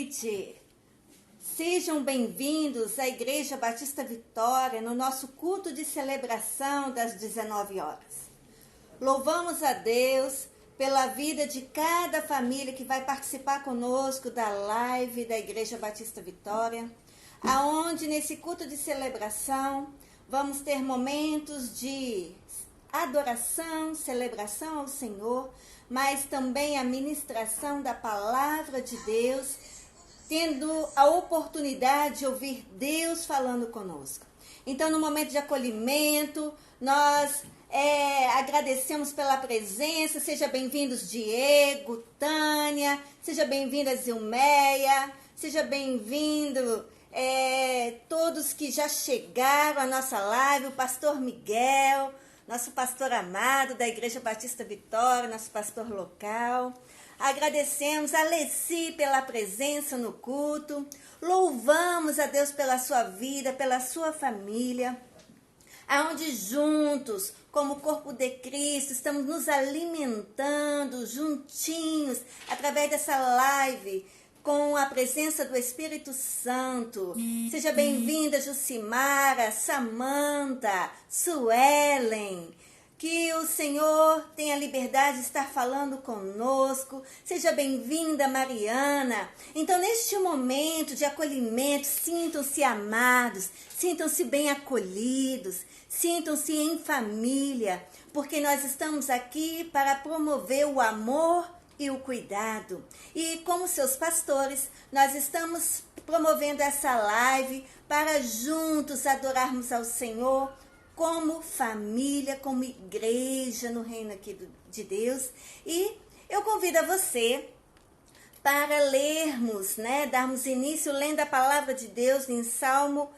noite, sejam bem-vindos à Igreja Batista Vitória no nosso culto de celebração das 19 horas. Louvamos a Deus pela vida de cada família que vai participar conosco da live da Igreja Batista Vitória, aonde nesse culto de celebração vamos ter momentos de adoração, celebração ao Senhor, mas também a ministração da palavra de Deus, tendo a oportunidade de ouvir Deus falando conosco. Então, no momento de acolhimento, nós agradecemos pela presença. Seja bem-vindos Diego, Tânia, seja bem-vinda Zilmeia, seja bem-vindo todos que já chegaram à nossa live, o pastor Miguel, nosso pastor amado da Igreja Batista Vitória, nosso pastor local. Agradecemos a Leci pela presença no culto. Louvamos a Deus pela sua vida, pela sua família, aonde juntos, como corpo de Cristo, estamos nos alimentando juntinhos através dessa live com a presença do Espírito Santo. Seja bem-vinda, Jucimara, Samanta, Suelen. Que o Senhor tenha liberdade de estar falando conosco. Seja bem-vinda, Mariana. Então, neste momento de acolhimento, sintam-se amados, sintam-se bem acolhidos, sintam-se em família, porque nós estamos aqui para promover o amor e o cuidado. E como seus pastores, nós estamos promovendo essa live para juntos adorarmos ao Senhor como família, como igreja no reino aqui de Deus. E eu convido a você para lermos, darmos início lendo a palavra de Deus em Salmo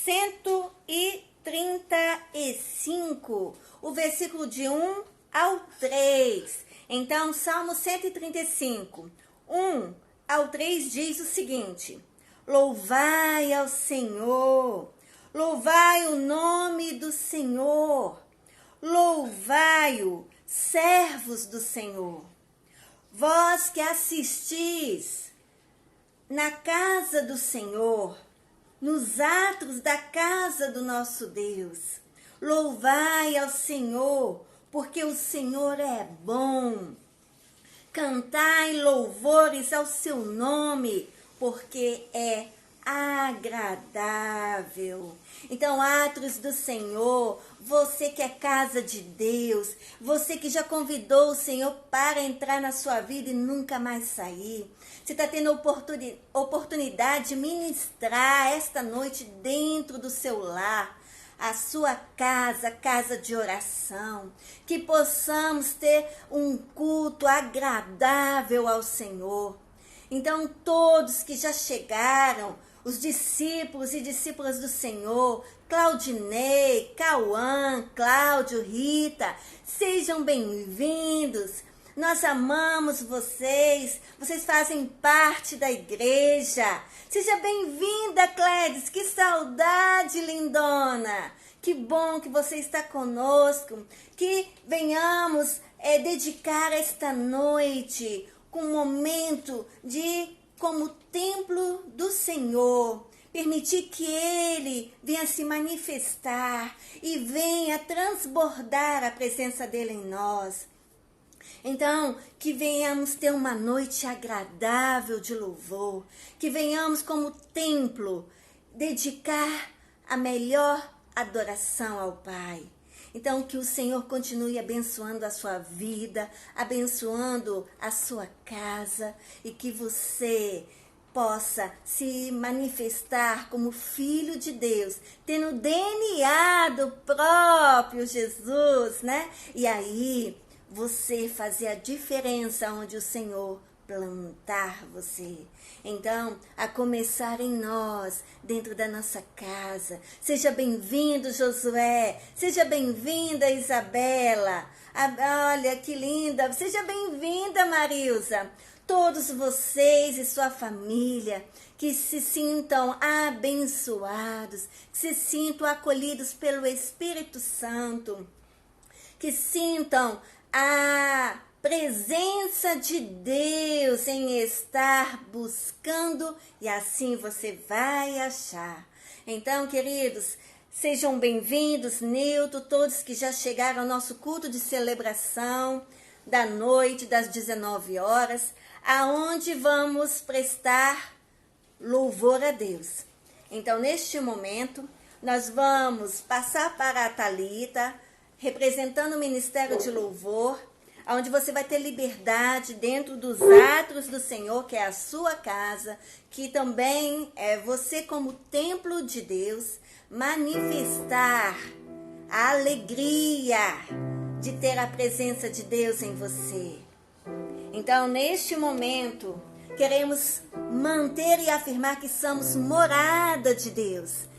135, o versículo de 1 ao 3. Então, Salmo 135, 1 ao 3 diz o seguinte: Louvai ao Senhor, louvai o nome do Senhor, louvai-o, servos do Senhor. Vós que assistis na casa do Senhor, nos atos da casa do nosso Deus, louvai ao Senhor, porque o Senhor é bom. Cantai louvores ao seu nome, porque é agradável. Então, atos do Senhor, você que é casa de Deus, você que já convidou o Senhor para entrar na sua vida e nunca mais sair. Você está tendo oportunidade de ministrar esta noite dentro do seu lar, a sua casa, casa de oração, que possamos ter um culto agradável ao Senhor. Então, todos que já chegaram, os discípulos e discípulas do Senhor, Claudinei, Cauã, Cláudio, Rita, sejam bem-vindos. Nós amamos vocês, vocês fazem parte da igreja. Seja bem-vinda, Clédis, que saudade, lindona. Que bom que você está conosco, que venhamos dedicar esta noite com um momento como templo do Senhor. Permitir que Ele venha se manifestar e venha transbordar a presença dEle em nós. Então, que venhamos ter uma noite agradável de louvor, que venhamos como templo dedicar a melhor adoração ao Pai. Então, que o Senhor continue abençoando a sua vida, abençoando a sua casa e que você possa se manifestar como filho de Deus, tendo o DNA do próprio Jesus, E aí, você fazer a diferença onde o Senhor plantar você. Então, a começar em nós, dentro da nossa casa. Seja bem-vindo, Josué. Seja bem-vinda, Isabela. Olha, que linda. Seja bem-vinda, Marilza. Todos vocês e sua família, que se sintam abençoados, que se sintam acolhidos pelo Espírito Santo, que sintam a presença de Deus em estar buscando e assim você vai achar. Então, queridos, sejam bem-vindos, Nilton, todos que já chegaram ao nosso culto de celebração da noite, das 19 horas, aonde vamos prestar louvor a Deus. Então, neste momento, nós vamos passar para a Thalita, representando o Ministério de Louvor, onde você vai ter liberdade dentro dos átrios do Senhor, que é a sua casa, que também é você como templo de Deus, manifestar a alegria de ter a presença de Deus em você. Então, neste momento, queremos manter e afirmar que somos morada de Deus.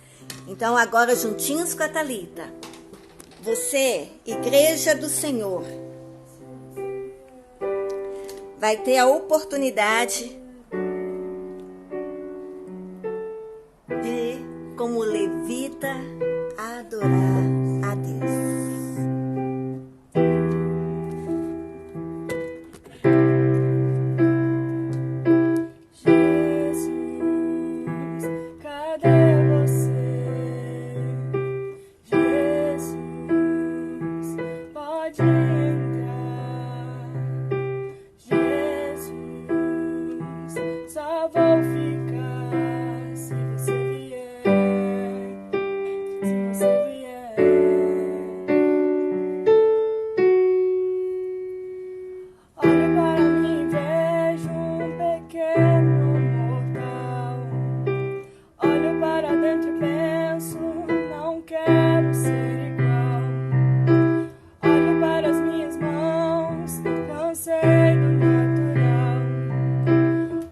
Então, agora, juntinhos com a Thalita, você, Igreja do Senhor, vai ter a oportunidade de, como levita, adorar a Deus.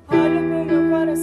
Olho pro meu coração.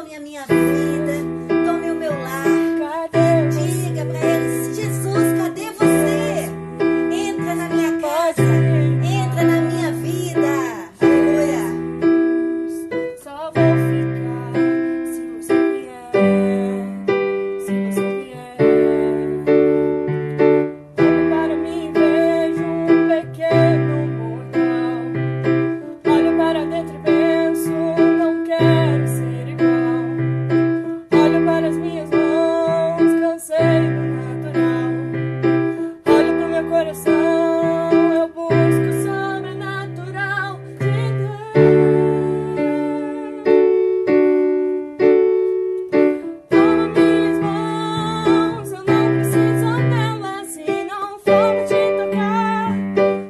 tome a minha vida, tome o meu lar. Diga para eles: Jesus, cadê você? Entra na minha casa, entra na minha vida. Aleluia. Só vou ficar se você vier, se você vier. Olho para mim e vejo um pequeno mortal. Olho para dentro e penso, não quero ser igual. Olho para as minhas mãos, cansei do natural. Olho pro meu coração, eu busco o sobrenatural de Deus. Toma minhas mãos, eu não preciso delas. Se não for pra te tocar,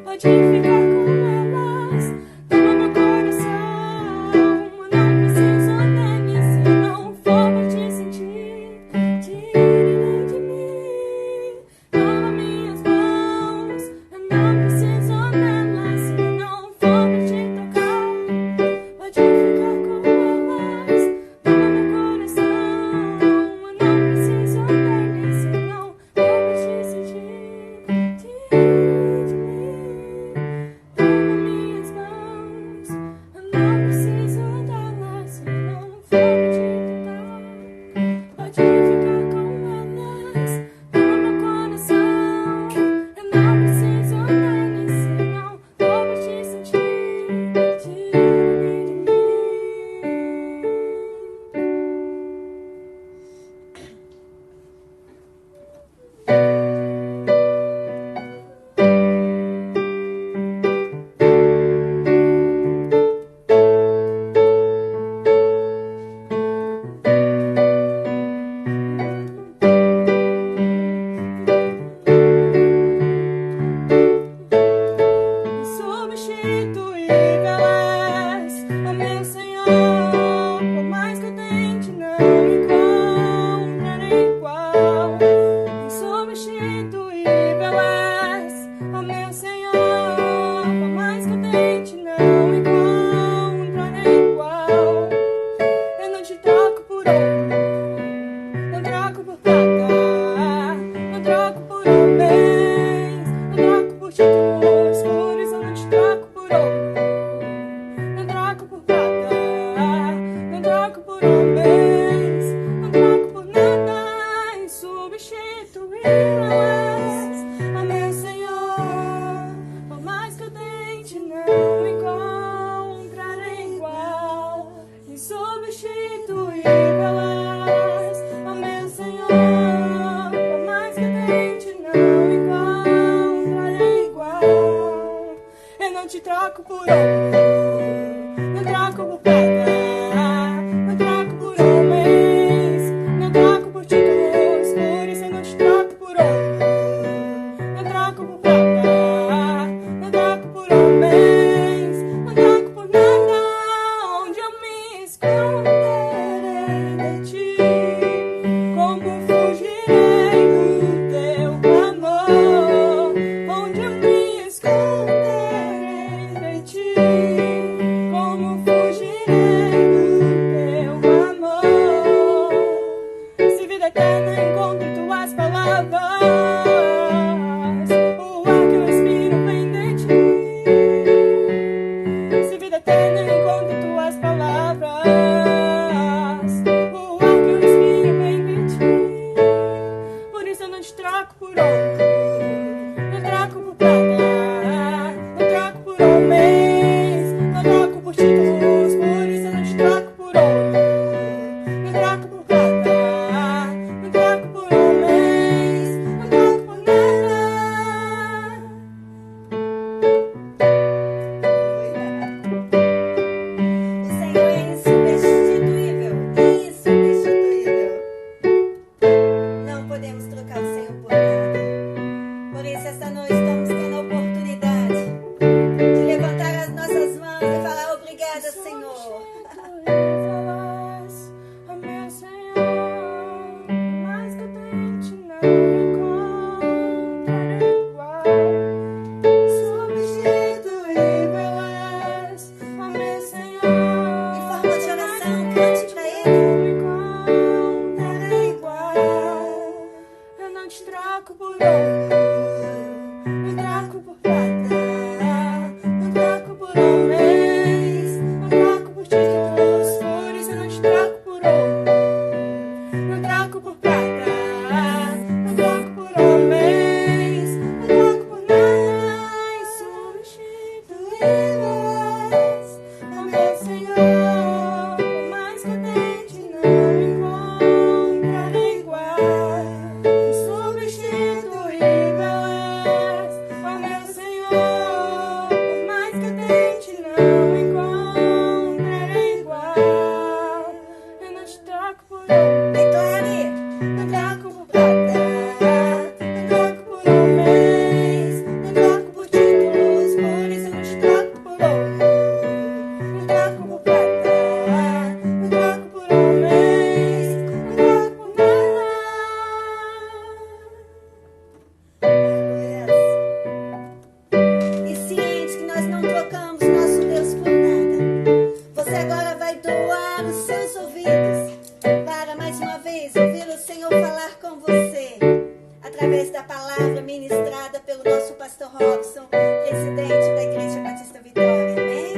pode ficar com elas. Toma meu coração, eu não preciso dele. Se não for pra te sentir, tire de mim. Toma minhas mãos, eu não preciso delas. Se não for pra te tocar, pode ficar com elas. Toma meu coração, eu não preciso dele. Se não for pra te sentir, tire de mim. Toma minhas mãos, eu não preciso delas. Se não for pra te tocar, pode ficar com elas. Toma meu coração, eu não preciso dele. Se não for pra te sentir, tire de mim. Substituíveis, ó meu Senhor, por mais que eu tente, não encontrarei igual. Insubstituíveis, ó meu Senhor, por mais que eu tente, não encontrarei igual. Eu não te troco por ouro, não troco por prata, não troco por homens, não troco por títulos, por isso eu não te troco por ouro, não troco por prata, não troco por homens, não troco por nada. Insubstituíveis, ó meu Senhor, por mais que eu tente, não encontrarei igual. Insubstituíveis. troco por um. Declare. Não troco por prata, não troco por homens, não troco por títulos, por isso eu não te troco por ouro. Não troco por prata, não troco por homens, não troco por nada. E ciente que nós não trocamos nosso Deus por nada, você agora vai doar os seus ouvidos para mais uma vez ouvir o Senhor falar com você através da palavra ministrada pelo nosso pastor Robson, presidente da Igreja Batista Vitória. Amém?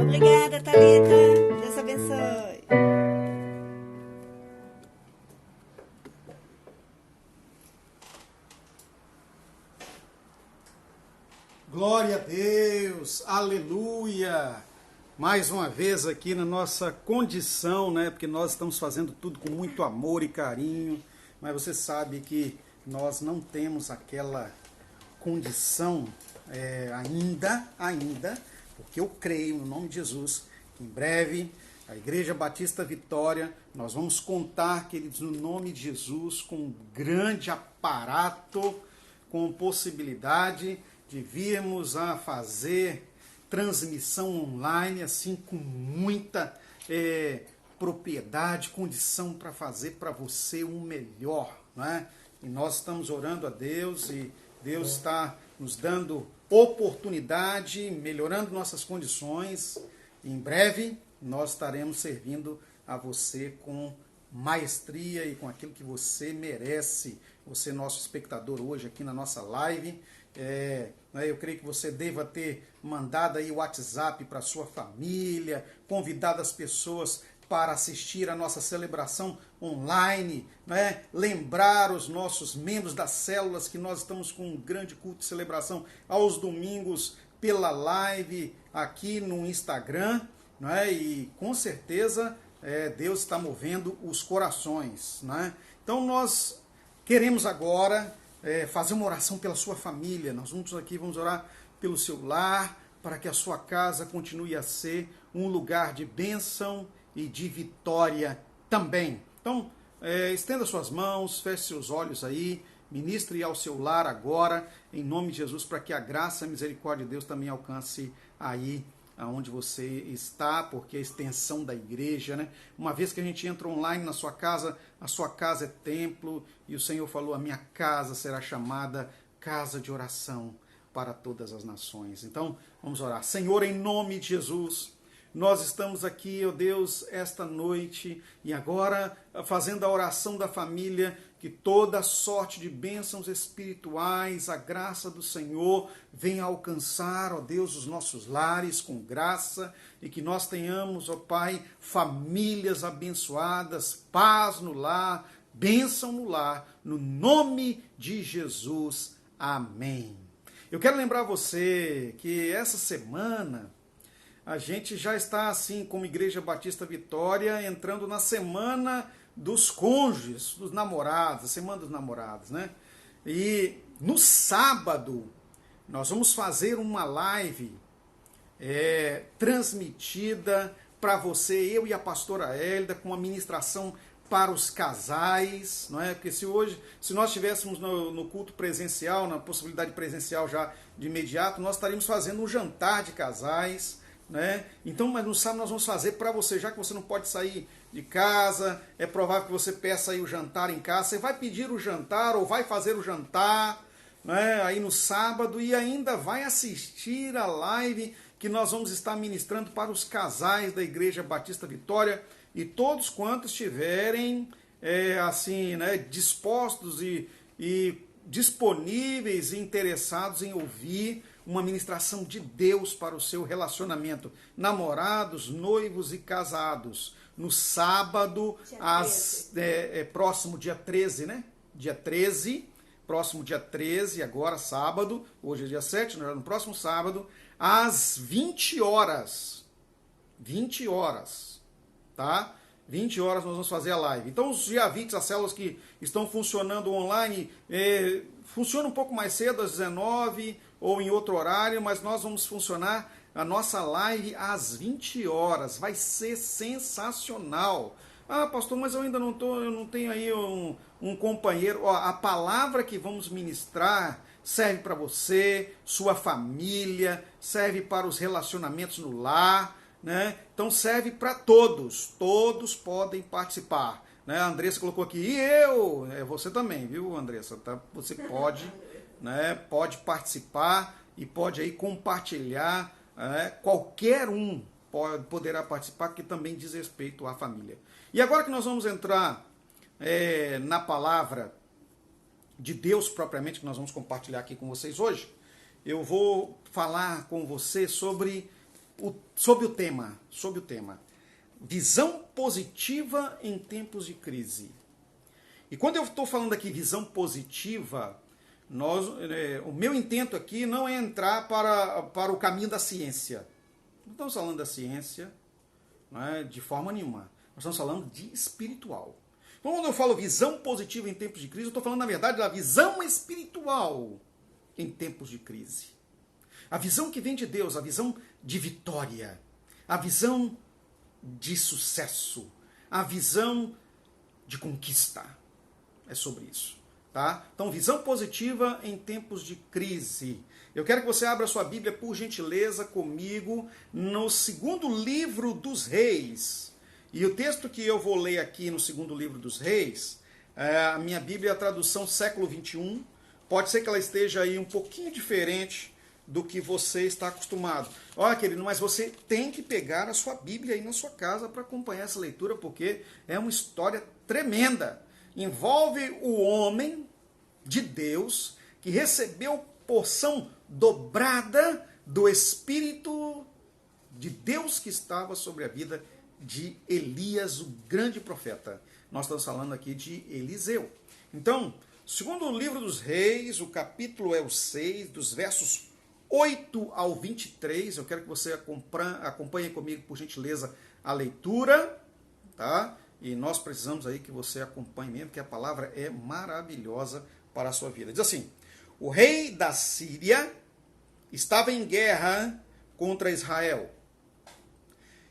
Obrigada, Thalita. Deus abençoe. Glória a Deus, aleluia! Mais uma vez aqui na nossa condição, né? Porque nós estamos fazendo tudo com muito amor e carinho, mas você sabe que nós não temos aquela condição ainda, porque eu creio no nome de Jesus, que em breve a Igreja Batista Vitória, nós vamos contar, queridos, no nome de Jesus, com um grande aparato, com possibilidade de virmos a fazer transmissão online, assim, com muita propriedade, condição para fazer para você o melhor, né? E nós estamos orando a Deus e Deus está nos dando oportunidade, melhorando nossas condições. E em breve nós estaremos servindo a você com maestria e com aquilo que você merece. Você, nosso espectador hoje aqui na nossa live, eu creio que você deva ter mandado aí o WhatsApp para sua família, convidado as pessoas para assistir a nossa celebração online, né? Lembrar os nossos membros das células que nós estamos com um grande culto de celebração aos domingos pela live aqui no Instagram, né? E com certeza Deus está movendo os corações, né? Então nós queremos agora fazer uma oração pela sua família. Nós juntos aqui vamos orar pelo seu lar, para que a sua casa continue a ser um lugar de bênção e de vitória também. Então, estenda suas mãos, feche seus olhos aí, ministre ao seu lar agora, em nome de Jesus, para que a graça e a misericórdia de Deus também alcance aí aonde você está, porque é a extensão da igreja, né? Uma vez que a gente entra online na sua casa, a sua casa é templo, e o Senhor falou, a minha casa será chamada casa de oração para todas as nações. Então, vamos orar. Senhor, em nome de Jesus, nós estamos aqui, ó Deus, esta noite, e agora fazendo a oração da família, que toda sorte de bênçãos espirituais, a graça do Senhor venha alcançar, ó Deus, os nossos lares com graça, e que nós tenhamos, ó Pai, famílias abençoadas, paz no lar, bênção no lar, no nome de Jesus. Amém. Eu quero lembrar você que essa semana a gente já está, assim, como Igreja Batista Vitória, entrando na semana dos cônjuges, dos namorados, a semana dos namorados, né? E no sábado nós vamos fazer uma live transmitida para você, eu e a pastora Hélida, com uma ministração para os casais, não é? Porque se nós estivéssemos no culto presencial, na possibilidade presencial já de imediato, nós estaríamos fazendo um jantar de casais, né? Então, mas no sábado nós vamos fazer para você, já que você não pode sair de casa, é provável que você peça aí o jantar em casa, você vai pedir o jantar ou vai fazer o jantar, né, aí no sábado, e ainda vai assistir a live que nós vamos estar ministrando para os casais da Igreja Batista Vitória, e todos quantos estiverem assim, né, dispostos e disponíveis e interessados em ouvir uma ministração de Deus para o seu relacionamento, namorados, noivos e casados, no sábado, próximo dia 13, né? Dia 13, próximo dia 13, agora sábado, hoje é dia 7, no próximo sábado, às 20 horas. 20 horas, tá? 20 horas nós vamos fazer a live. Então os Javites, as células que estão funcionando online, funcionam um pouco mais cedo, às 19 ou em outro horário, mas nós vamos funcionar a nossa live às 20 horas. Vai ser sensacional. Ah, pastor, mas eu ainda eu não tenho aí um companheiro. Ó, a palavra que vamos ministrar serve para você, sua família, serve para os relacionamentos no lar, né? Então serve para todos. Todos podem participar. Né? A Andressa colocou aqui, e eu? É você também, viu, Andressa? Tá? Você pode, né? Pode participar e pode aí compartilhar. Qualquer um poderá participar, que também diz respeito à família. E agora que nós vamos entrar na palavra de Deus propriamente, que nós vamos compartilhar aqui com vocês hoje, eu vou falar com você sobre o tema. Visão positiva em tempos de crise. E quando eu estou falando aqui visão positiva, o meu intento aqui não é entrar para o caminho da ciência. Não estamos falando da ciência, não é, de forma nenhuma. Nós estamos falando de espiritual. Então, quando eu falo visão positiva em tempos de crise, eu estou falando, na verdade, da visão espiritual em tempos de crise. A visão que vem de Deus, a visão de vitória, a visão de sucesso, a visão de conquista. É sobre isso. Tá? Então, visão positiva em tempos de crise. Eu quero que você abra sua Bíblia, por gentileza, comigo, no segundo livro dos Reis. E o texto que eu vou ler aqui no segundo livro dos Reis, a minha Bíblia é a tradução século XXI. Pode ser que ela esteja aí um pouquinho diferente do que você está acostumado. Olha, querido, mas você tem que pegar a sua Bíblia aí na sua casa para acompanhar essa leitura, porque é uma história tremenda. Envolve o homem de Deus que recebeu porção dobrada do Espírito de Deus que estava sobre a vida de Elias, o grande profeta. Nós estamos falando aqui de Eliseu. Então, segundo o livro dos Reis, o capítulo é o 6, dos versos 8 ao 23. Eu quero que você acompanhe comigo, por gentileza, a leitura, tá? E nós precisamos aí que você acompanhe mesmo, porque a palavra é maravilhosa para a sua vida. Diz assim: o rei da Síria estava em guerra contra Israel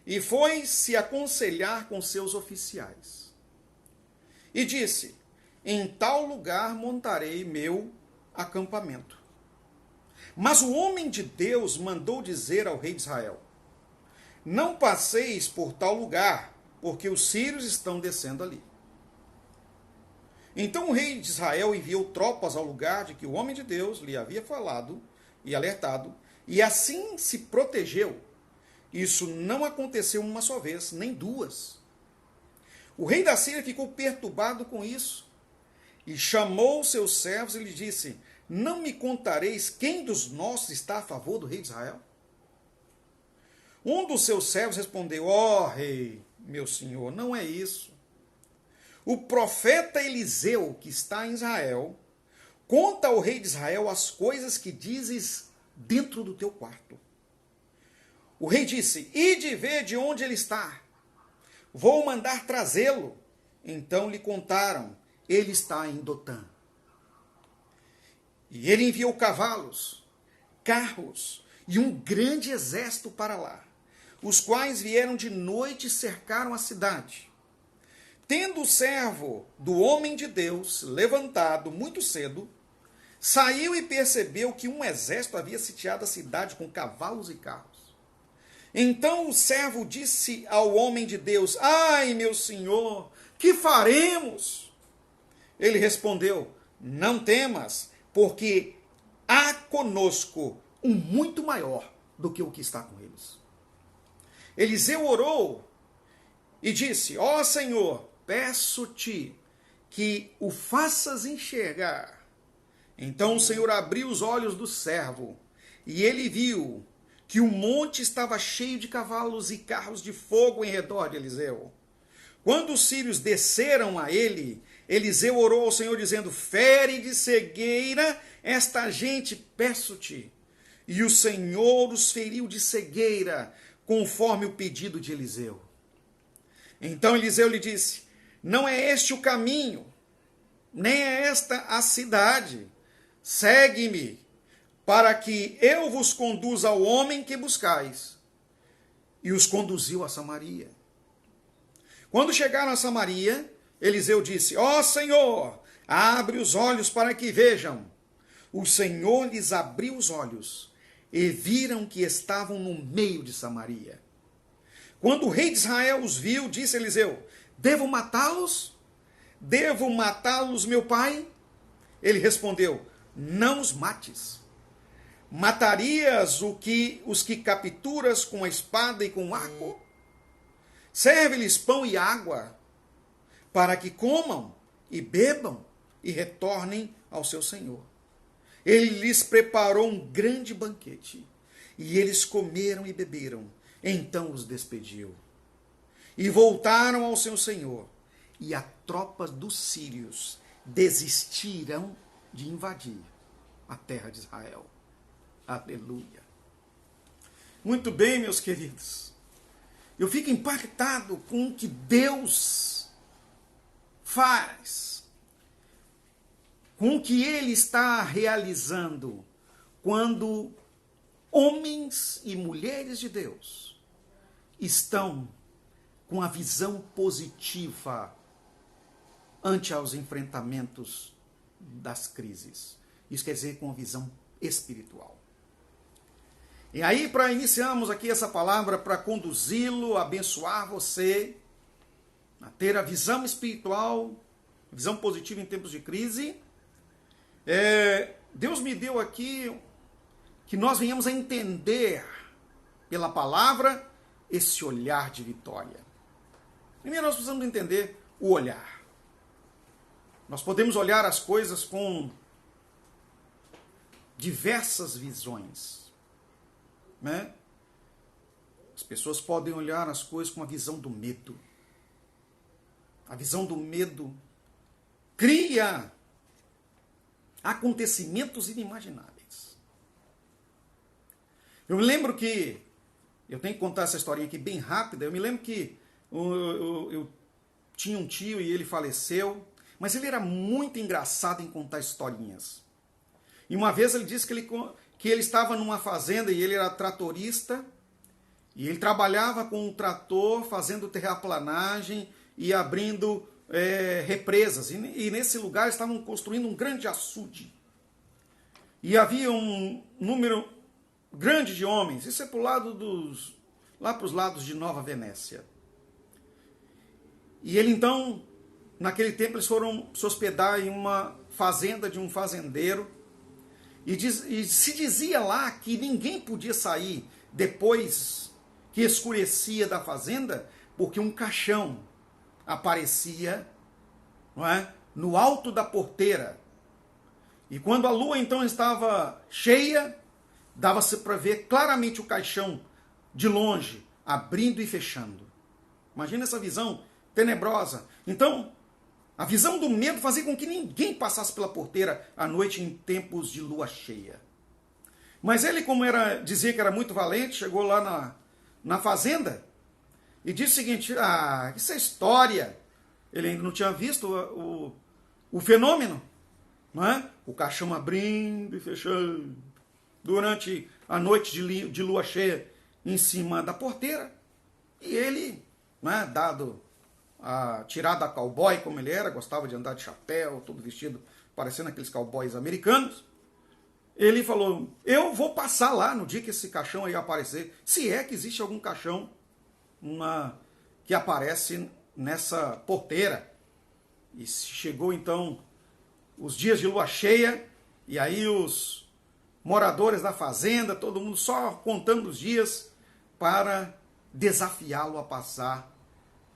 e foi se aconselhar com seus oficiais. E disse: em tal lugar montarei meu acampamento. Mas o homem de Deus mandou dizer ao rei de Israel: não passeis por tal lugar, porque os sírios estão descendo ali. Então o rei de Israel enviou tropas ao lugar de que o homem de Deus lhe havia falado e alertado, e assim se protegeu. Isso não aconteceu uma só vez, nem duas. O rei da Síria ficou perturbado com isso, e chamou seus servos e lhe disse: não me contareis quem dos nossos está a favor do rei de Israel? Um dos seus servos respondeu: ó rei, meu senhor, não é isso. O profeta Eliseu, que está em Israel, conta ao rei de Israel as coisas que dizes dentro do teu quarto. O rei disse: ide ver de onde ele está. Vou mandar trazê-lo. Então lhe contaram: ele está em Dotã. E ele enviou cavalos, carros e um grande exército para lá, os quais vieram de noite e cercaram a cidade. Tendo o servo do homem de Deus levantado muito cedo, saiu e percebeu que um exército havia sitiado a cidade com cavalos e carros. Então o servo disse ao homem de Deus: ai, meu senhor, que faremos? Ele respondeu: não temas, porque há conosco um muito maior do que o que está com eles. Eliseu orou e disse: ó Senhor, peço-te que o faças enxergar. Então o Senhor abriu os olhos do servo, e ele viu que o monte estava cheio de cavalos e carros de fogo em redor de Eliseu. Quando os sírios desceram a ele, Eliseu orou ao Senhor, dizendo: fere de cegueira esta gente, peço-te. E o Senhor os feriu de cegueira, conforme o pedido de Eliseu. Então Eliseu lhe disse: não é este o caminho, nem é esta a cidade. Segue-me. para que eu vos conduza ao homem que buscais. E os conduziu a Samaria. Quando chegaram a Samaria, Eliseu disse: Ó Senhor, abre os olhos para que vejam. O Senhor lhes abriu os olhos e viram que estavam no meio de Samaria. Quando o rei de Israel os viu, disse Eliseu: Devo matá-los? Devo matá-los, meu pai? Ele respondeu: Não os mates. Matarias os que capturas com a espada e com o arco? Serve-lhes pão e água, para que comam e bebam e retornem ao seu senhor. Ele lhes preparou um grande banquete, e eles comeram e beberam. Então os despediu. E voltaram ao seu senhor, e a tropa dos sírios desistiram de invadir a terra de Israel. Aleluia. Muito bem, meus queridos. Eu fico impactado com o que Deus faz, com o que Ele está realizando quando homens e mulheres de Deus estão com a visão positiva ante aos enfrentamentos das crises. Isso quer dizer com a visão espiritual. E aí, para iniciarmos aqui essa palavra, para conduzi-lo, abençoar você, a ter a visão espiritual, visão positiva em tempos de crise, Deus me deu aqui que nós venhamos a entender pela palavra esse olhar de vitória. Primeiro nós precisamos entender o olhar. Nós podemos olhar as coisas com diversas visões, né? As pessoas podem olhar as coisas com a visão do medo. A visão do medo cria acontecimentos inimagináveis. Eu me lembro que, eu tenho que contar essa historinha aqui bem rápida, eu me lembro que eu tinha um tio e ele faleceu, mas ele era muito engraçado em contar historinhas. E uma vez ele disse que ele estava numa fazenda e ele era tratorista, e ele trabalhava com um trator fazendo terraplanagem e abrindo represas. E nesse lugar estavam construindo um grande açude. E havia um número grande de homens. Isso é lá para os lados de Nova Venécia. E ele então, naquele tempo, eles foram se hospedar em uma fazenda de um fazendeiro. E se dizia lá que ninguém podia sair depois que escurecia da fazenda, porque um caixão aparecia, não é, no alto da porteira. E quando a lua então estava cheia, dava-se para ver claramente o caixão de longe, abrindo e fechando. Imagina essa visão tenebrosa. Então, a visão do medo fazia com que ninguém passasse pela porteira à noite em tempos de lua cheia. Mas ele, como dizia que era muito valente, chegou lá na fazenda e disse o seguinte: isso é história. Ele ainda não tinha visto o fenômeno, não é? O caixão abrindo e fechando durante a noite de lua cheia em cima da porteira. E ele, não é, dado a tirada cowboy como ele era, gostava de andar de chapéu, todo vestido parecendo aqueles cowboys americanos, ele falou: eu vou passar lá no dia que esse caixão aí aparecer, se é que existe algum caixão que aparece nessa porteira. E chegou então os dias de lua cheia, e aí os moradores da fazenda, todo mundo só contando os dias para desafiá-lo a passar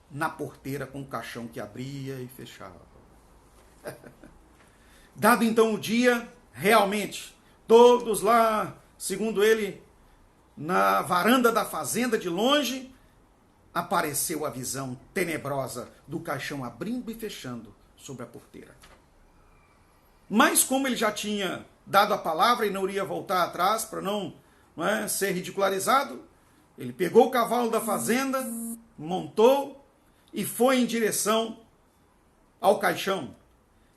na porteira com o caixão que abria e fechava. Dado então o dia, realmente, todos lá, segundo ele, na varanda da fazenda de longe, apareceu a visão tenebrosa do caixão abrindo e fechando sobre a porteira. Mas como ele já tinha dado a palavra e não iria voltar atrás para não ser ridicularizado, ele pegou o cavalo da fazenda, montou e foi em direção ao caixão.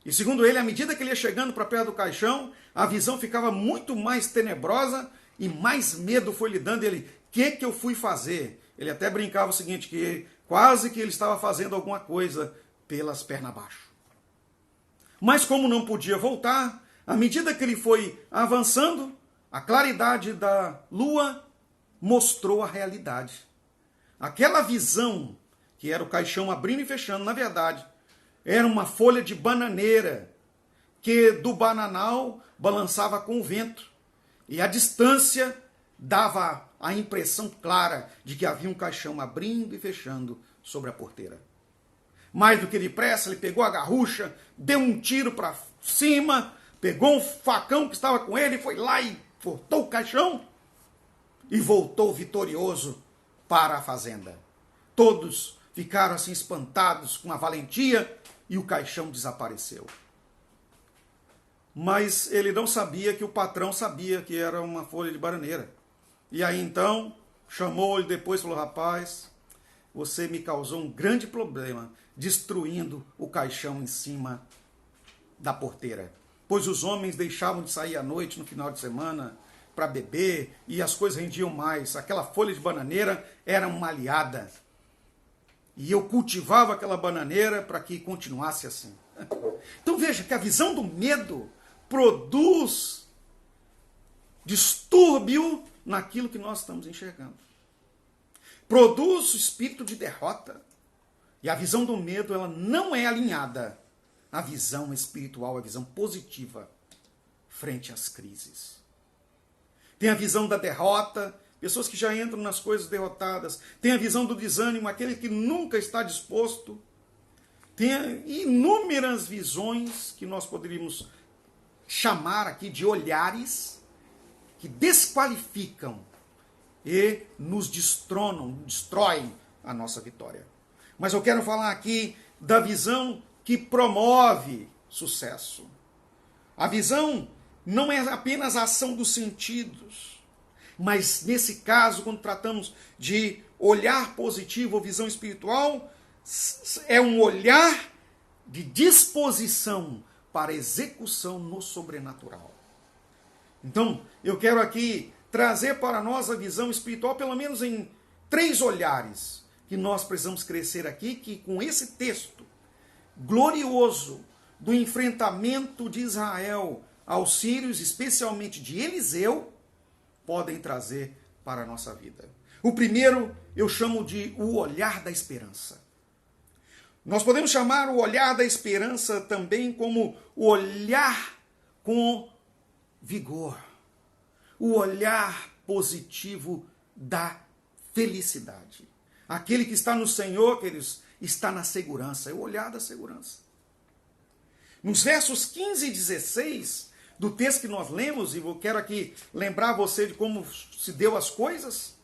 E segundo ele, à medida que ele ia chegando para perto do caixão, a visão ficava muito mais tenebrosa e mais medo foi lhe dando. Ele, o que eu fui fazer? Ele até brincava o seguinte, que quase que ele estava fazendo alguma coisa pelas pernas abaixo. Mas como não podia voltar, à medida que ele foi avançando, a claridade da lua mostrou a realidade. Aquela visão, que era o caixão abrindo e fechando, na verdade, era uma folha de bananeira, que do bananal balançava com o vento. E a distância dava a impressão clara de que havia um caixão abrindo e fechando sobre a porteira. Mais do que depressa, ele pegou a garrucha, deu um tiro para cima, pegou um facão que estava com ele, foi lá e cortou o caixão e voltou vitorioso para a fazenda. Todos ficaram assim espantados com a valentia e o caixão desapareceu. Mas ele não sabia que o patrão sabia que era uma folha de bananeira. E aí então chamou ele depois e falou, rapaz, você me causou um grande problema destruindo o caixão em cima da porteira. Pois os homens deixavam de sair à noite no final de semana para beber e as coisas rendiam mais. Aquela folha de bananeira era uma aliada. E eu cultivava aquela bananeira para que continuasse assim. Então veja que a visão do medo produz distúrbio naquilo que nós estamos enxergando. Produz o espírito de derrota. E a visão do medo, ela não é alinhada à visão espiritual, à visão positiva frente às crises. Tem a visão da derrota, pessoas que já entram nas coisas derrotadas. Tem a visão do desânimo, aquele que nunca está disposto. Tem inúmeras visões que nós poderíamos chamar aqui de olhares que desqualificam e nos destroem a nossa vitória. Mas eu quero falar aqui da visão que promove sucesso. A visão não é apenas a ação dos sentidos, mas nesse caso, quando tratamos de olhar positivo ou visão espiritual, é um olhar de disposição para execução no sobrenatural. Então, eu quero aqui trazer para nós a visão espiritual, pelo menos em 3 olhares, que nós precisamos crescer aqui, que com esse texto glorioso do enfrentamento de Israel aos sírios, especialmente de Eliseu, podem trazer para a nossa vida. O primeiro eu chamo de o olhar da esperança. Nós podemos chamar o olhar da esperança também como o olhar com vigor, o olhar positivo da felicidade. Aquele que está no Senhor, queridos, está na segurança, é o olhar da segurança. Nos versos 15 e 16 do texto que nós lemos, e eu quero aqui lembrar você de como se deu as coisas,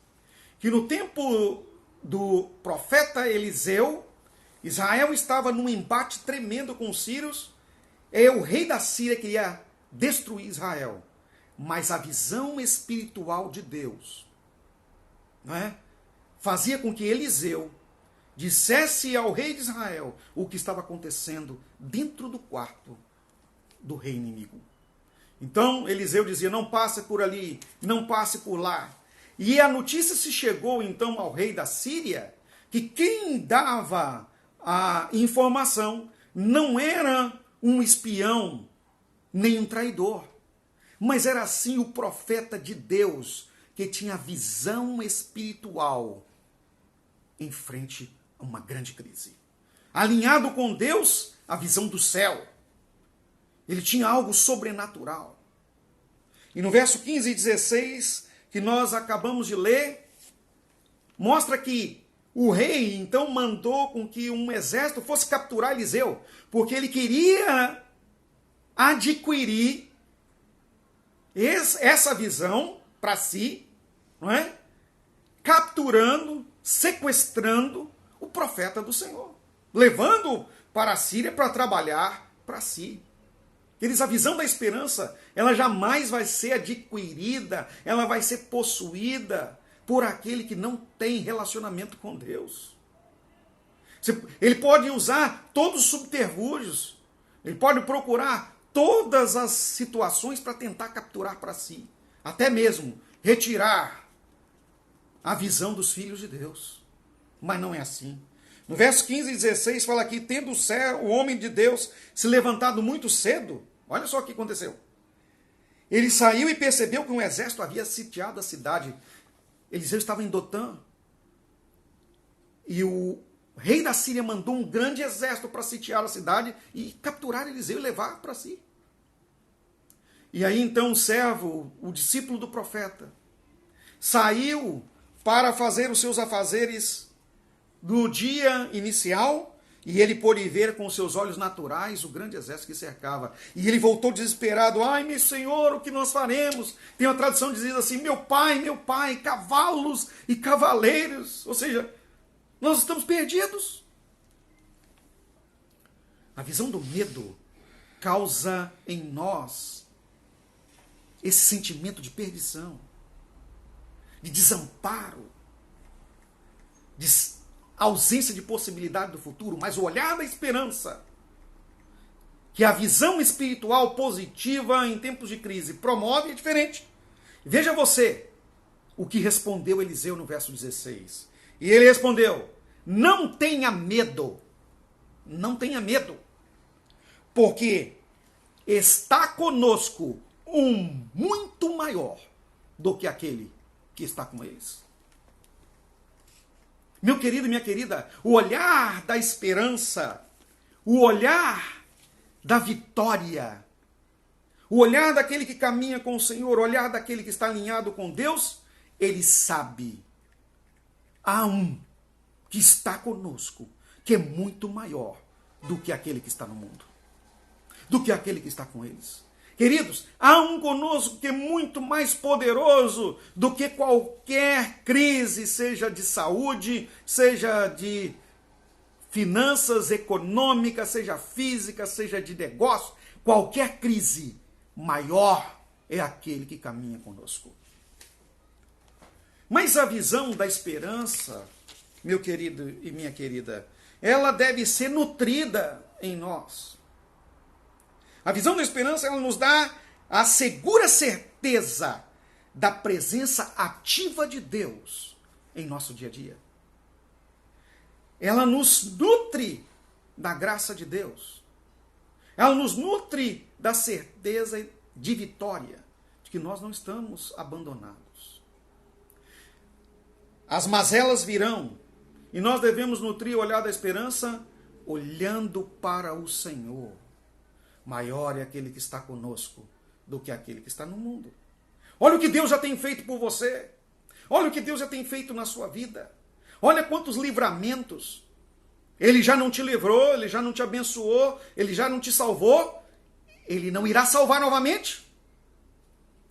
que no tempo do profeta Eliseu, Israel estava num embate tremendo com os sírios, o rei da Síria queria destruir Israel, mas a visão espiritual de Deus, não é? Fazia com que Eliseu dissesse ao rei de Israel o que estava acontecendo dentro do quarto do rei inimigo. Então Eliseu dizia, não passe por ali, não passe por lá. E a notícia se chegou então ao rei da Síria, que quem dava a informação não era um espião, nem um traidor, mas era sim o profeta de Deus, que tinha visão espiritual em frente a uma grande crise. Alinhado com Deus, a visão do céu. Ele tinha algo sobrenatural. E no verso 15 e 16, que nós acabamos de ler, mostra que o rei então mandou com que um exército fosse capturar Eliseu, porque ele queria adquirir essa visão para si, não é? Capturando, sequestrando o profeta do Senhor, levando para a Síria para trabalhar para si. Eles, a visão da esperança, ela jamais vai ser adquirida, ela vai ser possuída por aquele que não tem relacionamento com Deus. Ele pode usar todos os subterfúgios, Ele pode procurar todas as situações para tentar capturar para si. Até mesmo retirar a visão dos filhos de Deus. Mas não é assim. No verso 15 e 16 fala aqui, tendo o homem de Deus se levantado muito cedo, olha só o que aconteceu. Ele saiu e percebeu que um exército havia sitiado a cidade. Eliseu estava em Dotã. E o rei da Síria mandou um grande exército para sitiar a cidade e capturar Eliseu e levar para si. E aí então o servo, o discípulo do profeta, saiu para fazer os seus afazeres do dia inicial, e ele pôde ver com seus olhos naturais o grande exército que cercava. E ele voltou desesperado. Ai, meu Senhor, o que nós faremos? Tem uma tradução que diz assim, meu pai, cavalos e cavaleiros. Ou seja, nós estamos perdidos. A visão do medo causa em nós esse sentimento de perdição, de desamparo, de ausência de possibilidade do futuro, mas o olhar da esperança, que a visão espiritual positiva em tempos de crise promove, é diferente. Veja você o que respondeu Eliseu no verso 16. E ele respondeu, não tenha medo, porque está conosco um muito maior do que aquele que está com eles. Meu querido e minha querida, o olhar da esperança, o olhar da vitória, o olhar daquele que caminha com o Senhor, o olhar daquele que está alinhado com Deus, ele sabe, há um que está conosco, que é muito maior do que aquele que está no mundo, do que aquele que está com eles. Queridos, há um conosco que é muito mais poderoso do que qualquer crise, seja de saúde, seja de finanças econômicas, seja física, seja de negócio. Qualquer crise maior é aquele que caminha conosco. Mas a visão da esperança, meu querido e minha querida, ela deve ser nutrida em nós. A visão da esperança, ela nos dá a segura certeza da presença ativa de Deus em nosso dia a dia. Ela nos nutre da graça de Deus. Ela nos nutre da certeza de vitória, de que nós não estamos abandonados. As mazelas virão, e nós devemos nutrir o olhar da esperança olhando para o Senhor. Maior é aquele que está conosco do que aquele que está no mundo. Olha o que Deus já tem feito por você. Olha o que Deus já tem feito na sua vida. Olha quantos livramentos. Ele já não te livrou, ele já não te abençoou, ele já não te salvou. Ele não irá salvar novamente?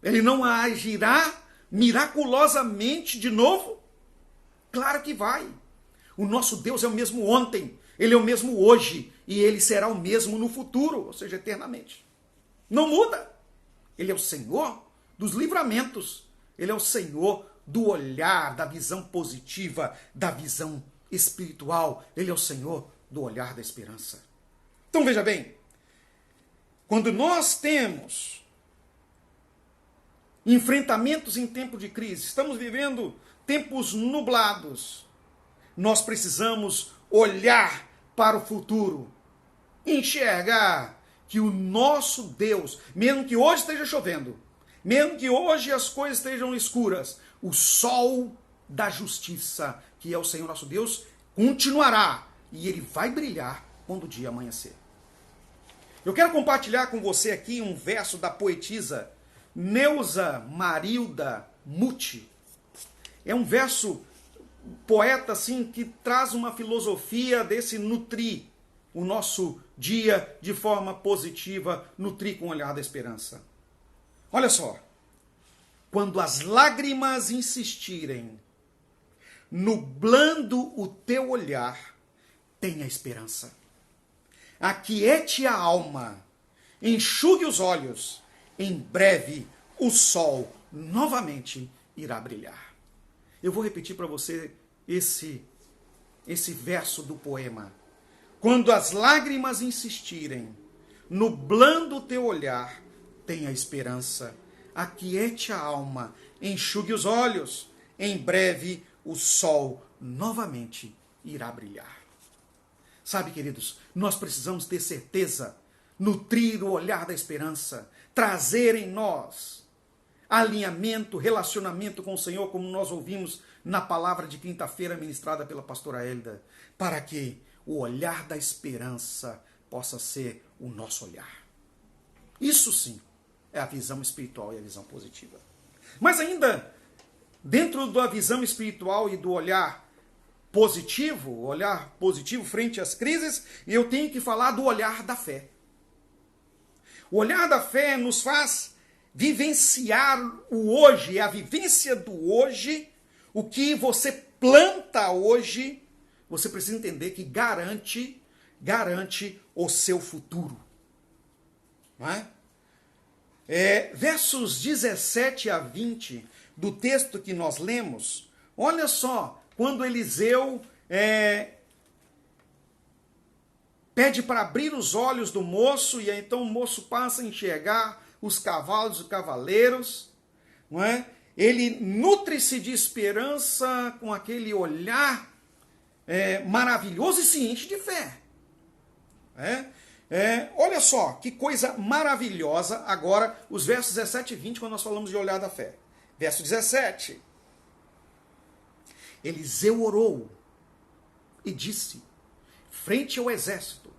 Ele não agirá miraculosamente de novo? Claro que vai. O nosso Deus é o mesmo ontem, ele é o mesmo hoje, e ele será o mesmo no futuro, ou seja, eternamente. Não muda. Ele é o Senhor dos livramentos. Ele é o Senhor do olhar, da visão positiva, da visão espiritual. Ele é o Senhor do olhar da esperança. Então veja bem, quando nós temos enfrentamentos em tempo de crise, estamos vivendo tempos nublados, nós precisamos olhar para o futuro, enxergar que o nosso Deus, mesmo que hoje esteja chovendo, mesmo que hoje as coisas estejam escuras, o sol da justiça, que é o Senhor nosso Deus, continuará e ele vai brilhar quando o dia amanhecer. Eu quero compartilhar com você aqui um verso da poetisa Neuza Marilda Muti. É um verso poeta assim que traz uma filosofia desse nutrir o nosso dia de forma positiva, nutrir com o olhar da esperança. Olha só. Quando as lágrimas insistirem, nublando o teu olhar, tenha esperança. Aquiete a alma, enxugue os olhos, em breve o sol novamente irá brilhar. Eu vou repetir para você esse verso do poema. Quando as lágrimas insistirem, nublando o teu olhar, tenha esperança. Aquiete a alma, enxugue os olhos. Em breve o sol novamente irá brilhar. Sabe, queridos, nós precisamos ter certeza, nutrir o olhar da esperança, trazer em nós alinhamento, relacionamento com o Senhor, como nós ouvimos na palavra de quinta-feira ministrada pela pastora Hélida, para que o olhar da esperança possa ser o nosso olhar. Isso sim é a visão espiritual e a visão positiva. Mas ainda, dentro da visão espiritual e do olhar positivo frente às crises, eu tenho que falar do olhar da fé. O olhar da fé nos faz vivenciar o hoje, a vivência do hoje. O que você planta hoje, você precisa entender que garante o seu futuro. Não é? Versos 17 a 20 do texto que nós lemos, olha só, quando Eliseu pede para abrir os olhos do moço, e aí, então o moço passa a enxergar os cavalos e cavaleiros, não é? Ele nutre-se de esperança com aquele olhar maravilhoso e se enche de fé. Olha só, que coisa maravilhosa agora, os versos 17 e 20, quando nós falamos de olhar da fé. Verso 17. Eliseu orou e disse, frente ao exército,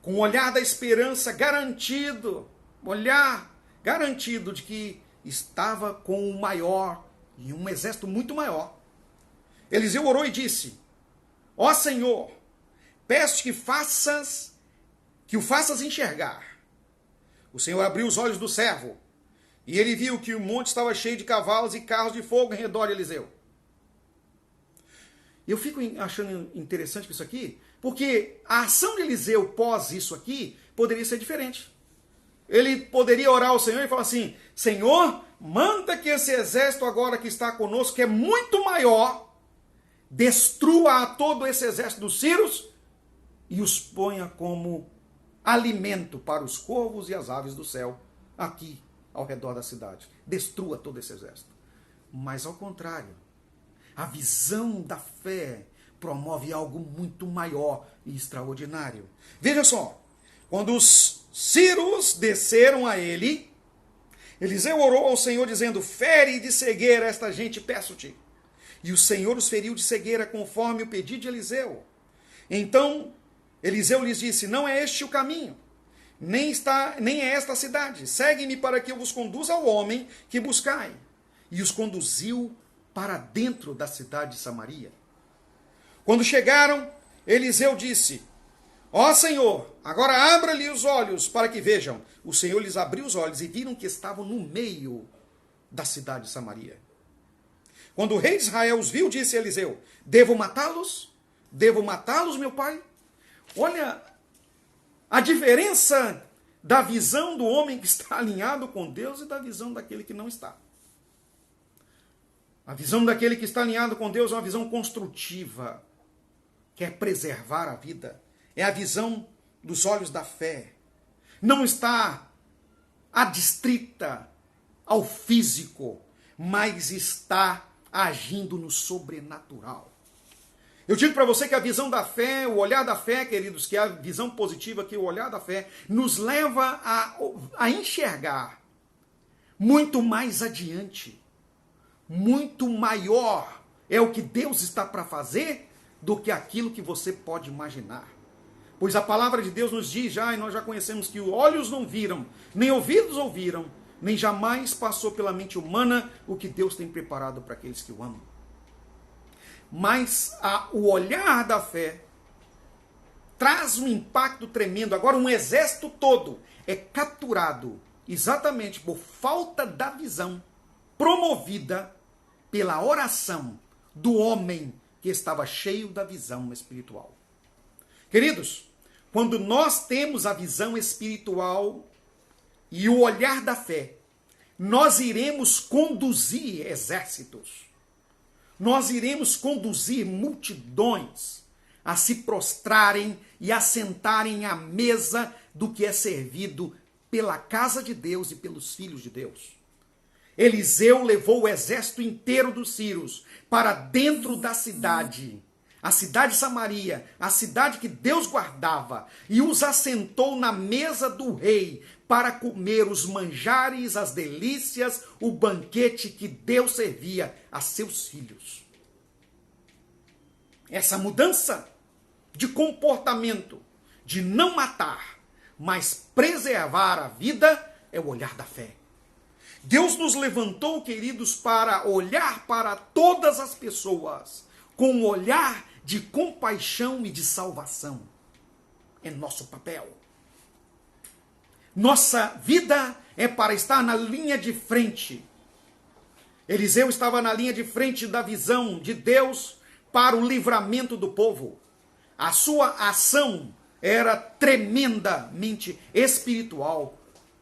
com o olhar da esperança garantido, olhar garantido de que estava com o maior, e um exército muito maior. Eliseu orou e disse, ó Senhor, peço que o faças enxergar. O Senhor abriu os olhos do servo, e ele viu que o monte estava cheio de cavalos e carros de fogo em redor de Eliseu. Eu fico achando interessante isso aqui, porque a ação de Eliseu pós isso aqui poderia ser diferente. Ele poderia orar ao Senhor e falar assim, Senhor, manda que esse exército agora que está conosco, que é muito maior, destrua a todo esse exército dos sírios e os ponha como alimento para os corvos e as aves do céu, aqui ao redor da cidade. Destrua todo esse exército. Mas ao contrário, a visão da fé promove algo muito maior e extraordinário. Veja só, quando os sírios desceram a ele, Eliseu orou ao Senhor dizendo, fere de cegueira esta gente, peço-te. E o Senhor os feriu de cegueira conforme o pedido de Eliseu. Então Eliseu lhes disse, não é este o caminho, nem é esta a cidade. Segue-me para que eu vos conduza ao homem que buscai. E os conduziu para dentro da cidade de Samaria. Quando chegaram, Eliseu disse, ó Senhor, agora abra-lhe os olhos para que vejam. O Senhor lhes abriu os olhos e viram que estavam no meio da cidade de Samaria. Quando o rei de Israel os viu, disse a Eliseu, devo matá-los? Devo matá-los, meu pai? Olha a diferença da visão do homem que está alinhado com Deus e da visão daquele que não está. A visão daquele que está alinhado com Deus é uma visão construtiva, quer preservar a vida. É a visão dos olhos da fé. Não está adstrita ao físico, mas está agindo no sobrenatural. Eu digo para você que a visão da fé, o olhar da fé, queridos, que é a visão positiva, que é o olhar da fé, nos leva a enxergar muito mais adiante. Muito maior é o que Deus está para fazer do que aquilo que você pode imaginar. Pois a palavra de Deus nos diz já, e nós já conhecemos, que olhos não viram, nem ouvidos ouviram, nem jamais passou pela mente humana o que Deus tem preparado para aqueles que o amam. Mas o olhar da fé traz um impacto tremendo. Agora um exército todo é capturado exatamente por falta da visão promovida pela oração do homem que estava cheio da visão espiritual. Queridos, quando nós temos a visão espiritual e o olhar da fé, nós iremos conduzir exércitos. Nós iremos conduzir multidões a se prostrarem e a sentarem à mesa do que é servido pela casa de Deus e pelos filhos de Deus. Eliseu levou o exército inteiro dos sírios para dentro da cidade, a cidade de Samaria, a cidade que Deus guardava, e os assentou na mesa do rei para comer os manjares, as delícias, o banquete que Deus servia a seus filhos. Essa mudança de comportamento, de não matar, mas preservar a vida, é o olhar da fé. Deus nos levantou, queridos, para olhar para todas as pessoas com um olhar de compaixão e de salvação. É nosso papel. Nossa vida é para estar na linha de frente. Eliseu estava na linha de frente da visão de Deus para o livramento do povo. A sua ação era tremendamente espiritual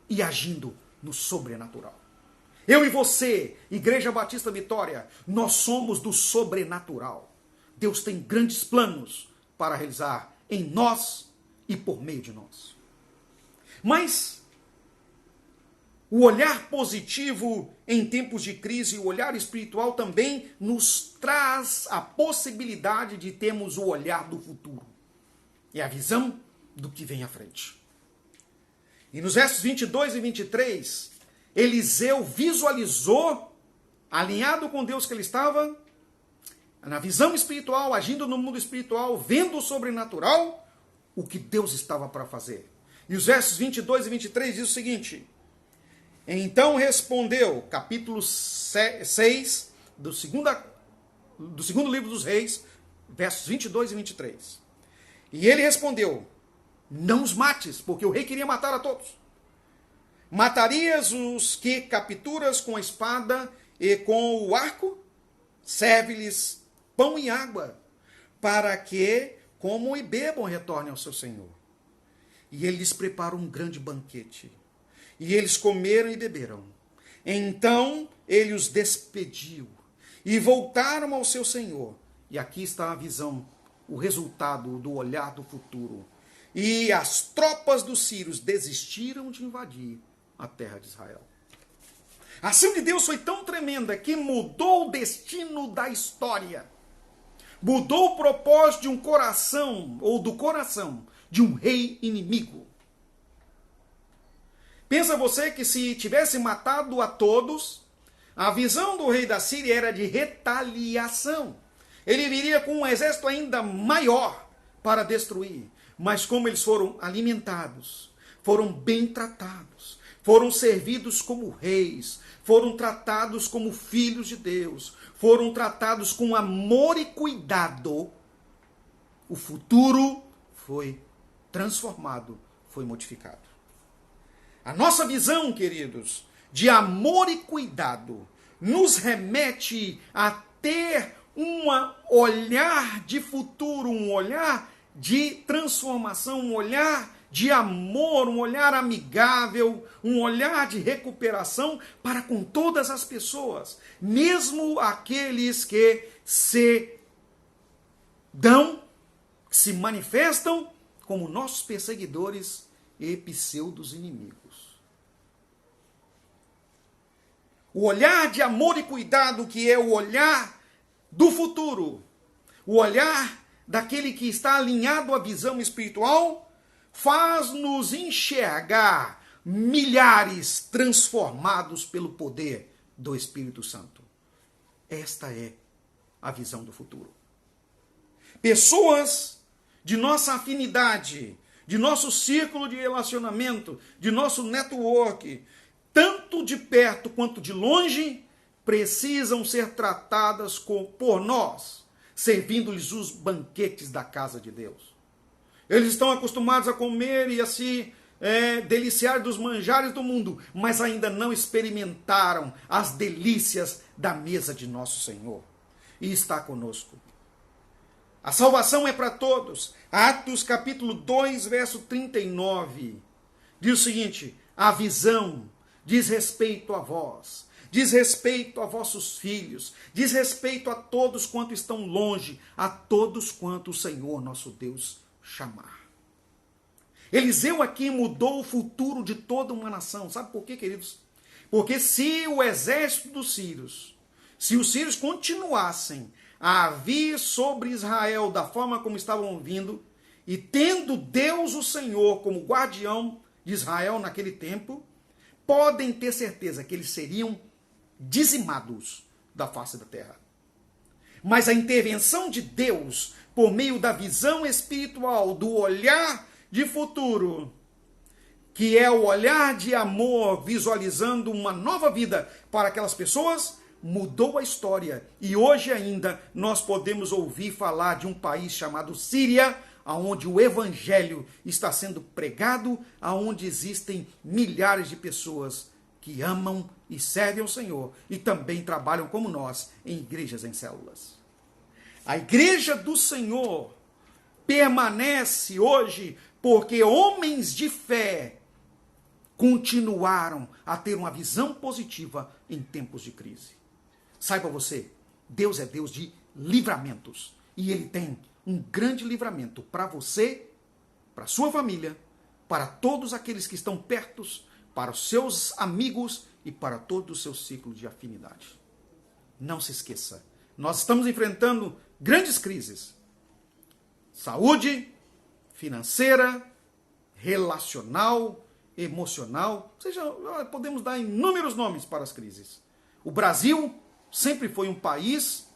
e agindo no sobrenatural. Eu e você, Igreja Batista Vitória, nós somos do sobrenatural. Deus tem grandes planos para realizar em nós e por meio de nós. Mas o olhar positivo em tempos de crise, o olhar espiritual também nos traz a possibilidade de termos o olhar do futuro. É a visão do que vem à frente. E nos versos 22 e 23, Eliseu visualizou, alinhado com Deus que ele estava, na visão espiritual, agindo no mundo espiritual, vendo o sobrenatural, o que Deus estava para fazer. E os versos 22 e 23 diz o seguinte: então respondeu, capítulo 6 do segundo livro dos Reis, versos 22 e 23. E ele respondeu: não os mates, porque o rei queria matar a todos. Matarias os que capturas com a espada e com o arco? Serve-lhes pão e água, para que comam e bebam e retornem ao seu senhor. E ele lhes preparou um grande banquete. E eles comeram e beberam. Então ele os despediu e voltaram ao seu senhor. E aqui está a visão, o resultado do olhar do futuro. E as tropas dos sírios desistiram de invadir a terra de Israel. A ação de Deus foi tão tremenda que mudou o destino da história. Mudou o propósito de um coração, ou do coração, de um rei inimigo. Pensa você que se tivesse matado a todos, a visão do rei da Síria era de retaliação. Ele viria com um exército ainda maior para destruir. Mas como eles foram alimentados, foram bem tratados, foram servidos como reis, foram tratados como filhos de Deus, foram tratados com amor e cuidado, o futuro foi transformado, foi modificado. A nossa visão, queridos, de amor e cuidado, nos remete a ter um olhar de futuro, um olhar de transformação, um olhar de amor, um olhar amigável, um olhar de recuperação para com todas as pessoas, mesmo aqueles que se dão, se manifestam como nossos perseguidores e pseudos inimigos. O olhar de amor e cuidado, que é o olhar do futuro, o olhar daquele que está alinhado à visão espiritual, faz-nos enxergar milhares transformados pelo poder do Espírito Santo. Esta é a visão do futuro. Pessoas de nossa afinidade, de nosso círculo de relacionamento, de nosso network, tanto de perto quanto de longe, precisam ser tratadas por nós, servindo-lhes os banquetes da casa de Deus. Eles estão acostumados a comer e a se deliciar dos manjares do mundo, mas ainda não experimentaram as delícias da mesa de nosso Senhor. E está conosco. A salvação é para todos. Atos capítulo 2, verso 39. Diz o seguinte: a visão diz respeito a vós, diz respeito a vossos filhos, diz respeito a todos quanto estão longe, a todos quanto o Senhor nosso Deus chamar. Eliseu aqui mudou o futuro de toda uma nação. Sabe por quê, queridos? Porque se o exército dos sírios, se os sírios continuassem a vir sobre Israel da forma como estavam vindo, e tendo Deus o Senhor como guardião de Israel naquele tempo, podem ter certeza que eles seriam dizimados da face da terra. Mas a intervenção de Deus, por meio da visão espiritual, do olhar de futuro, que é o olhar de amor, visualizando uma nova vida para aquelas pessoas, mudou a história. E hoje ainda nós podemos ouvir falar de um país chamado Síria, onde o evangelho está sendo pregado, onde existem milhares de pessoas que amam e servem ao Senhor e também trabalham como nós em igrejas em células. A igreja do Senhor permanece hoje porque homens de fé continuaram a ter uma visão positiva em tempos de crise. Saiba você, Deus é Deus de livramentos e Ele tem um grande livramento para você, para sua família, para todos aqueles que estão perto, para os seus amigos e para todo o seu ciclo de afinidade. Não se esqueça, nós estamos enfrentando grandes crises. Saúde, financeira, relacional, emocional, ou seja, podemos dar inúmeros nomes para as crises. O Brasil sempre foi um país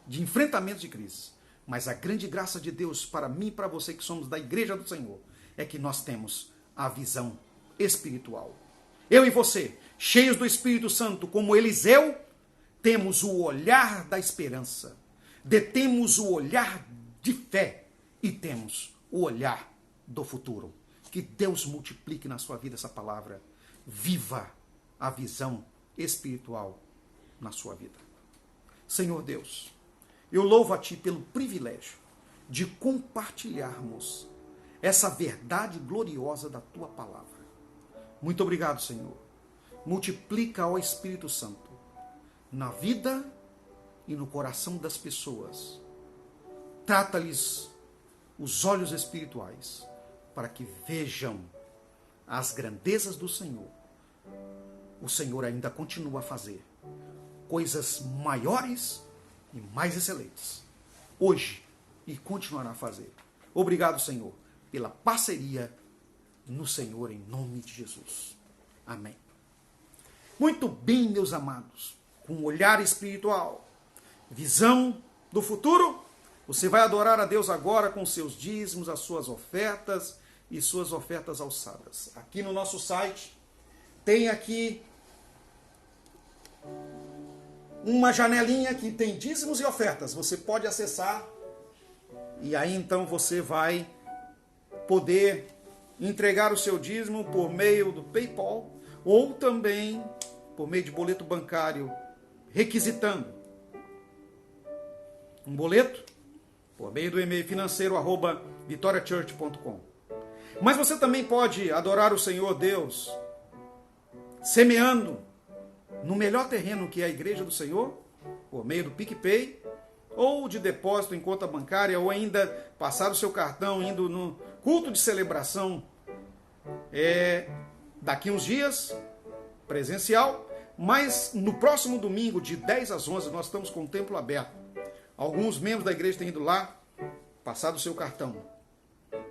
de enfrentamento de crises. Mas a grande graça de Deus para mim e para você que somos da igreja do Senhor é que nós temos a visão espiritual. Eu e você, cheios do Espírito Santo, como Eliseu, temos o olhar da esperança, detemos o olhar de fé e temos o olhar do futuro. Que Deus multiplique na sua vida essa palavra. Viva a visão espiritual na sua vida. Senhor Deus, eu louvo a Ti pelo privilégio de compartilharmos essa verdade gloriosa da Tua palavra. Muito obrigado, Senhor. Multiplica, ó Espírito Santo, na vida e no coração das pessoas. Trata-lhes os olhos espirituais para que vejam as grandezas do Senhor. O Senhor ainda continua a fazer coisas maiores e mais excelentes, hoje, e continuará a fazer. Obrigado, Senhor, pela parceria no Senhor, em nome de Jesus. Amém. Muito bem, meus amados, com um olhar espiritual, visão do futuro, você vai adorar a Deus agora com seus dízimos, as suas ofertas e suas ofertas alçadas. Aqui no nosso site, tem aqui uma janelinha que tem dízimos e ofertas. Você pode acessar e aí então você vai poder entregar o seu dízimo por meio do PayPal ou também por meio de boleto bancário, requisitando um boleto por meio do e-mail financeiro@vitoriachurch.com. Mas você também pode adorar o Senhor Deus semeando no melhor terreno que é a igreja do Senhor, por meio do PicPay, ou de depósito em conta bancária, ou ainda passar o seu cartão indo no culto de celebração daqui uns dias, presencial, mas no próximo domingo, de 10 às 11, nós estamos com o templo aberto. Alguns membros da igreja têm ido lá, passado o seu cartão,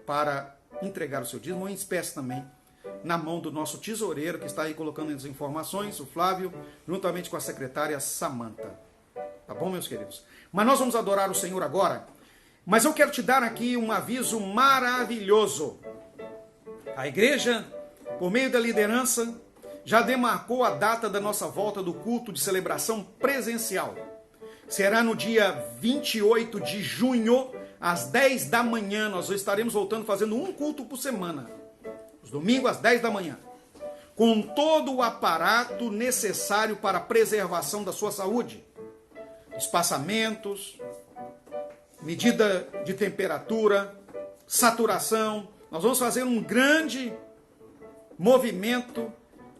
para entregar o seu dízimo, ou em espécie também, na mão do nosso tesoureiro, que está aí colocando as informações, o Flávio, juntamente com a secretária Samanta. Tá bom, meus queridos? Mas nós vamos adorar o Senhor agora. Mas eu quero te dar aqui um aviso maravilhoso. A igreja, por meio da liderança, já demarcou a data da nossa volta do culto de celebração presencial. Será no dia 28 de junho, às 10 da manhã. Nós estaremos voltando fazendo um culto por semana. Os domingos às 10 da manhã. Com todo o aparato necessário para a preservação da sua saúde. Espaçamentos, medida de temperatura, saturação. Nós vamos fazer um grande movimento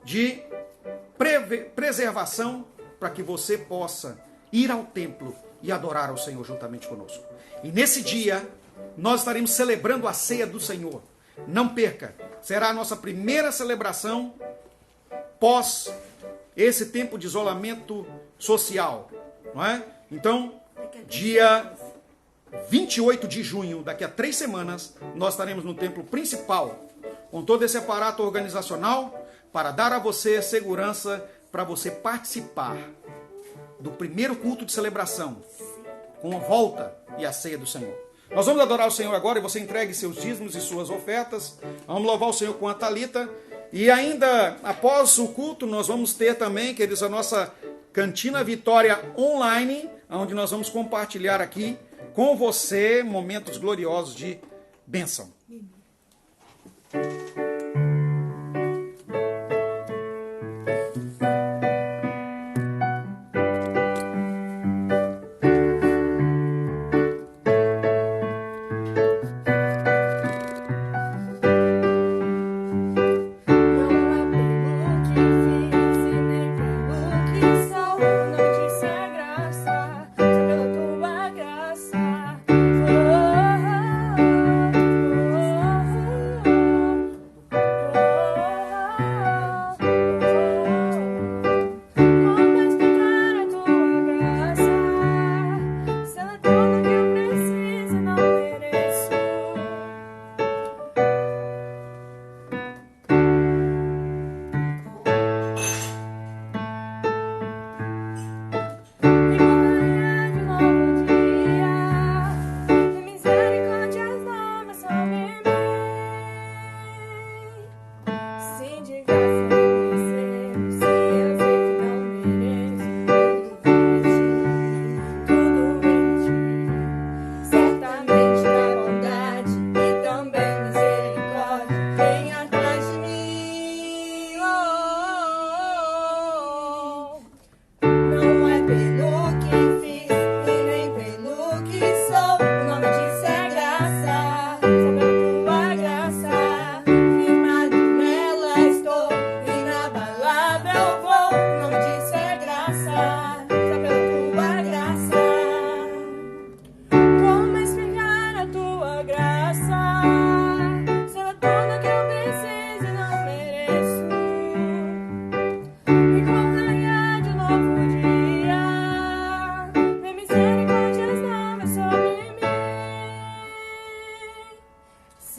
de preservação para que você possa ir ao templo e adorar ao Senhor juntamente conosco. E nesse dia, nós estaremos celebrando a ceia do Senhor. Não perca, será a nossa primeira celebração pós esse tempo de isolamento social, não é? Então, dia 28 de junho, daqui a 3 semanas, nós estaremos no templo principal, com todo esse aparato organizacional, para dar a você segurança para você participar do primeiro culto de celebração, com a volta e a ceia do Senhor. Nós vamos adorar o Senhor agora e você entregue seus dízimos e suas ofertas. Vamos louvar o Senhor com a Thalita. E ainda após o culto, nós vamos ter também, queridos, a nossa Cantina Vitória online, onde nós vamos compartilhar aqui com você momentos gloriosos de bênção.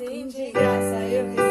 Sim, de graça eu recebi.